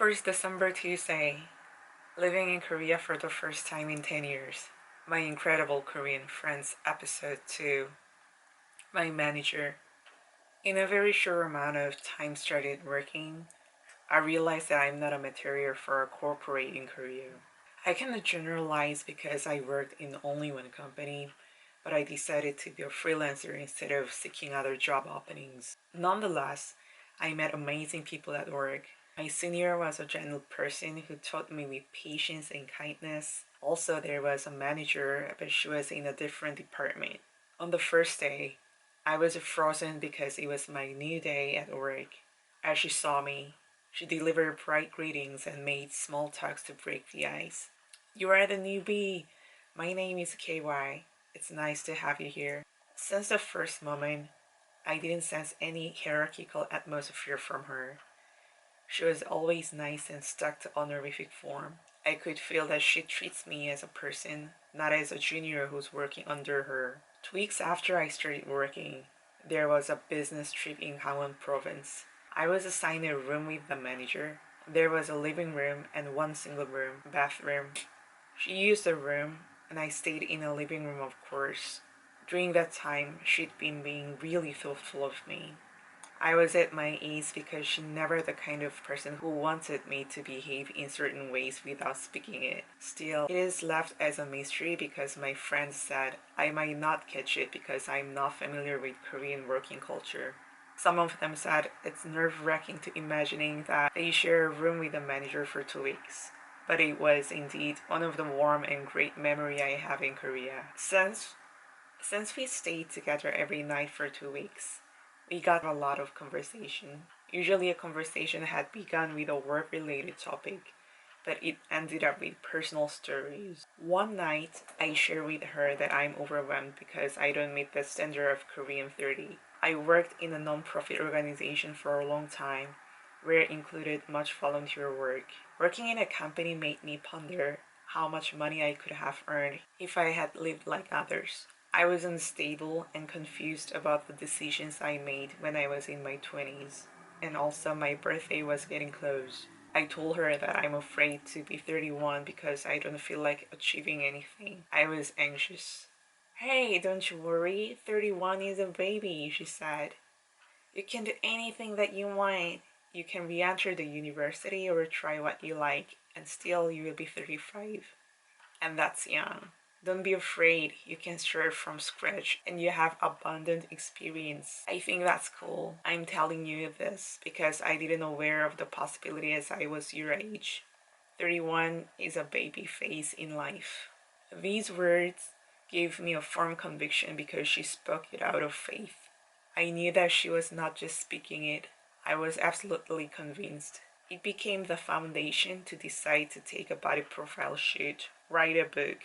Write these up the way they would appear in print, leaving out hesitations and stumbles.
1st December Tuesday. Living in Korea for the first time in 10 years. My incredible Korean friends episode 2. My manager. In a very short amount of time started working, I realized that I'm not a material for a corporate in Korea. I cannot generalize because I worked in only one company, but I decided to be a freelancer instead of seeking other job openings. Nonetheless, I met amazing people at work. My senior was a gentle person who taught me with patience and kindness. Also, there was a manager, but she was in a different department. On the first day, I was frozen because it was my new day at work. As she saw me, she delivered bright greetings and made small talks to break the ice. You are the newbie. My name is KY. It's nice to have you here. Since the first moment, I didn't sense any hierarchical atmosphere from her. She was always nice and stuck to honorific form. I could feel that she treats me as a person, not as a junior who's working under her. 2 weeks after I started working, there was a business trip in Gangwon province. I was assigned a room with the manager. There was a living room and one single room, bathroom. She used the room, and I stayed in the living room, of course. During that time, she'd been being really thoughtful of me. I was at my ease because she's never the kind of person who wanted me to behave in certain ways without speaking it. Still, it is left as a mystery because my friends said I might not catch it because I'm not familiar with Korean working culture. Some of them said it's nerve-wracking to imagining that they share a room with a manager for 2 weeks. But it was indeed one of the warm and great memories I have in Korea. Since we stayed together every night for 2 weeks, we got a lot of conversation. Usually a conversation had begun with a work-related topic, but it ended up with personal stories. One night, I shared with her that I'm overwhelmed because I don't meet the standard of Korean 30. I worked in a non-profit organization for a long time, where it included much volunteer work. Working in a company made me ponder how much money I could have earned if I had lived like others. I was unstable and confused about the decisions I made when I was in my 20s. And also my birthday was getting close. I told her that I'm afraid to be 31 because I don't feel like achieving anything. I was anxious. Hey, don't you worry, 31 is a baby, she said. You can do anything that you want. You can re-enter the university or try what you like, and still you will be 35. And that's young. Don't be afraid, you can start from scratch and you have abundant experience. I think that's cool. I'm telling you this because I didn't aware of the possibility as I was your age. 31 is a baby phase in life. These words gave me a firm conviction because she spoke it out of faith. I knew that she was not just speaking it. I was absolutely convinced. It became the foundation to decide to take a body profile shoot, write a book,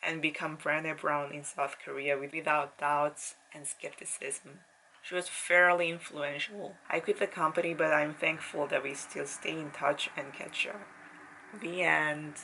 and become Brené Brown이 in South Korea without doubts and skepticism. She was fairly influential. I quit the company, but I'm thankful that we still stay in touch and catch up. The end.